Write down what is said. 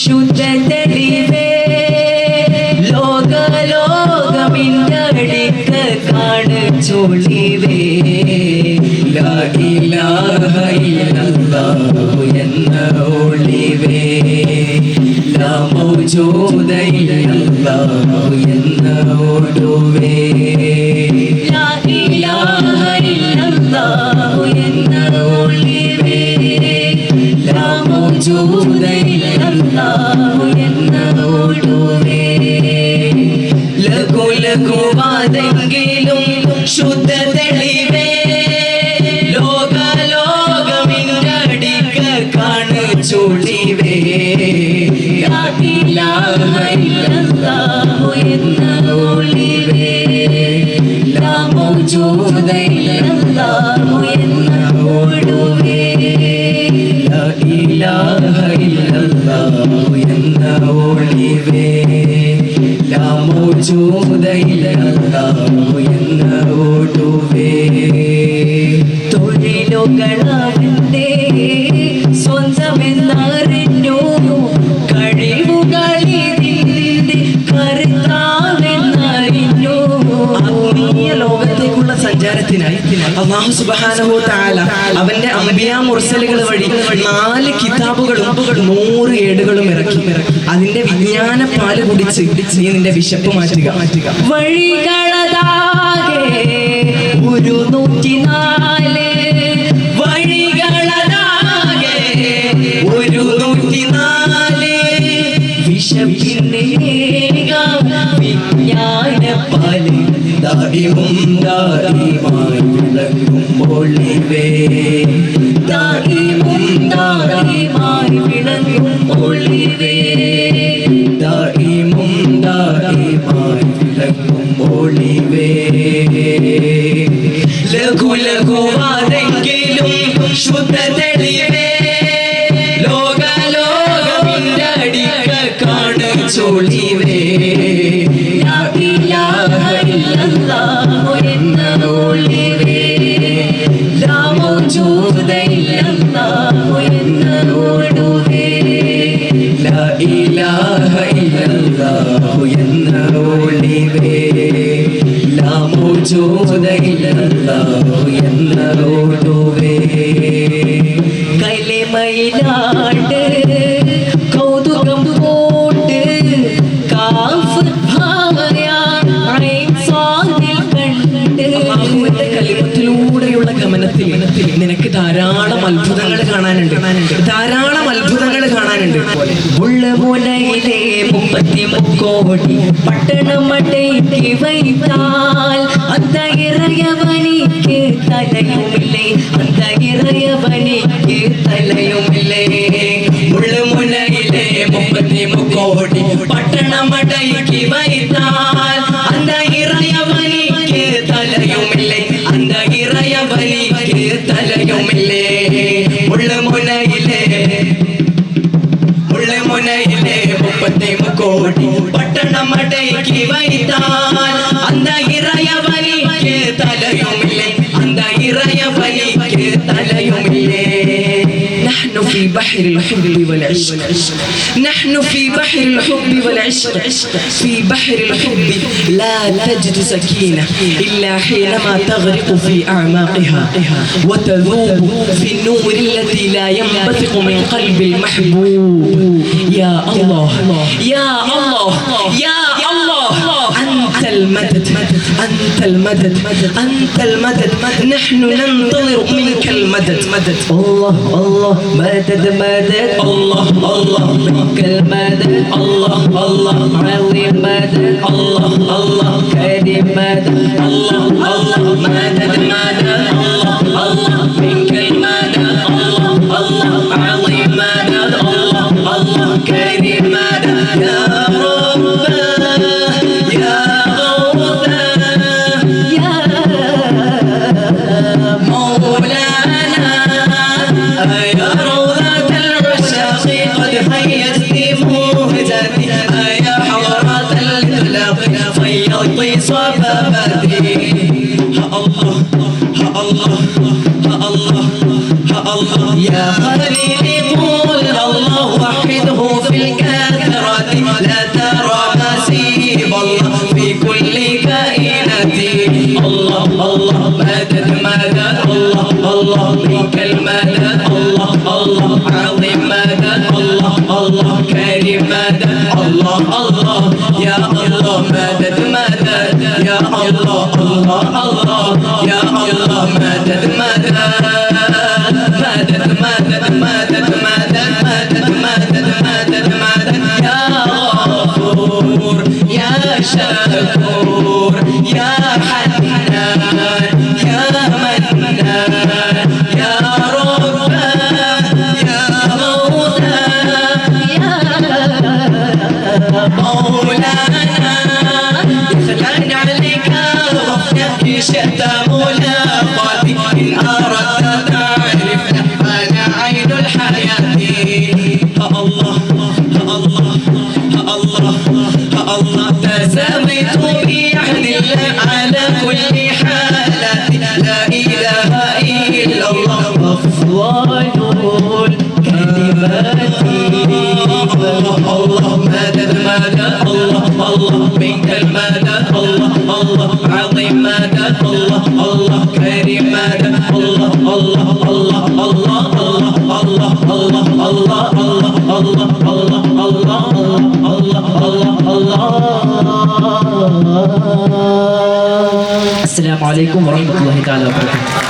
ശുദ്ധ തെളിവേ ലോകമിന്നടിക്ക കാണിച്ചൊളിവേ ലാ ഇലാഹ ഇല്ലല്ലാഹു എന്ന ഒളിവേ ലാ മൗജൂദ ഇല്ലല്ലാഹു എന്ന ഒടുവേ ലാ ഇലാഹ ഇല്ലല്ലാഹു എന്ന ഒളിവേ ലാ മൗജൂദ ഇല്ലല്ലാഹു എന്ന ഒടുവേ ലഘുവാതെങ്കിലും ശുദ്ധ തെളിവേ ലോകമിന്നടിക്ക കാണിച്ചൊളിവേ ലാ ഇലാഹ ഇല്ലല്ലാഹു എന്ന ഒളിവേ ലാ മൗജൂദ ഇല്ലല്ലാഹു എന്ന ഒടുവേ ലാ ഇലാഹ ഇല്ലല്ലാഹു എന്ന ഒളിവേ ലാ മൗജൂദ ഇല്ലല്ലാഹു എന്ന ഒടുവേ തൊഴിലുകളവന്റെ സ്വന്തമെന്നറിഞ്ഞു കഴിവുകളിതിന്റെ കർത്താവെന്നറിഞ്ഞു ആത്മീയ ലോകത്തേക്കുള്ള സഞ്ചാരത്തിനായി അല്ലാഹു സുബ്ഹാനഹു വ തആല അവന്റെ അംബിയാ മുർസലുകൾ വഴി 4 കിതാബുകളും 100 ഏടുകളും ഇറക്കി. അതിന്റെ വിജ്ഞാന പാല് കുടിച്ച് നീ നിന്റെ വിശപ്പ് മാറ്റുക. വഴികളതാകെ ഒരു 104 വഴികളതാകെ ഒരു 104 വിശപ്പിന്റെ വിജ്ഞാന പാല് ദായിമായി വിളങ്ങും ഒളിവേ ദായിമായി വിളങ്ങും ഒളിവേ ദായിമായി വിളങ്ങും ഒളിവേ ലഘുവാതെങ്കിലും ശുദ്ധ തെളിവേ ലോകമിന്നടിക്ക കാണിച്ചൊളിവേ ലാ ഇലാഹ ഇല്ലല്ലാഹു എന്ന ഒളിവേ ലാ മൗജൂദ ഇല്ലല്ലാഹു എന്ന ഒടുവേ ലാ ഇലാഹ ഇല്ലല്ലാഹു എന്ന ഒളിവേ ലാ മൗജൂദ ഇല്ലല്ലാഹു എന്ന ഒടുവേ കലിമയിലാണ്ട് കൗതുകം പോട്ട് കാഫ് കലിമത്തിലൂടെയുള്ള ഗമനത്തിൽ നിനക്ക് ധാരാളം അത്ഭുതങ്ങൾ കാണാനുണ്ട്. മുള്ളമുനയിലെ 33 പട്ടണമടയ്ക്ക് വൈത്താൽ അന്ത ഇറയവനിക്ക് തലയുമില്ലേ അന്ത ഇറയവനിക്ക് തലയുമില്ലേ മുള്ളമുനയിലെ 33 പട്ടണമടയ്ക്ക് വൈത്താൽ അന്ത ഇറയവനിക്ക് തലയുമില്ലേ അന്ത ഇറയവനിക്ക് തലയുമില്ലേ മുള്ളമുനയിലെ 33 പട്ടണമടയ്ക്ക് വൈത്താൽ അന്ത ഇറയവനിക്ക് തലയുമില്ലേ അന്ത ഇറയവനിക്ക് തലയുമില്ലേ نحن في بحر الحب والعشق نحن في بحر الحب والعشق في بحر الحب لا تجد سكينة إلا حينما تغرق في أعماقها وتذوب في النور الذي لا ينبثق من قلب المحبوب يا الله يا الله يا الله أنت المدد أنت المدد أنت المدد نحن ننتظر منك المدد الله الله مدد مدد الله الله منك المدد الله الله عظيم مدد الله الله كريم مدد الله الله مدد مدد الله الله منك المدد الله الله عظيم مدد الله الله كريم مدد يا رب يا غوث يا مولانا يا روضة العشاق قد هيست موهجتي يا حضرة الإطلاق فيضي صبابتي الله الله الله الله يا خليلي قول الله وحده في الكلام الله الله كريم مدد الله الله يا الله مدد مدد يا الله الله الله يا الله مدد مدد مدد مدد مدد مدد مدد مدد مدد مدد يا غفور يا شكور يا حنان يا منان يا رب يا مولا يا مولانا دخلنا عليك وفنك شئت ملاقاتي إن أردت تعرفنا فأنا عين الحياة الله الله الله الله تساميت بعهد الله على كل حالات لا إله إلا الله أفضل الكلمات الله مدد مدد الله الله منك المدد الله الله عظيم مدد الله الله كريم مدد الله الله الله الله الله الله الله الله الله الله الله الله. السلام عليكم ورحمة الله تعالى وبركاته.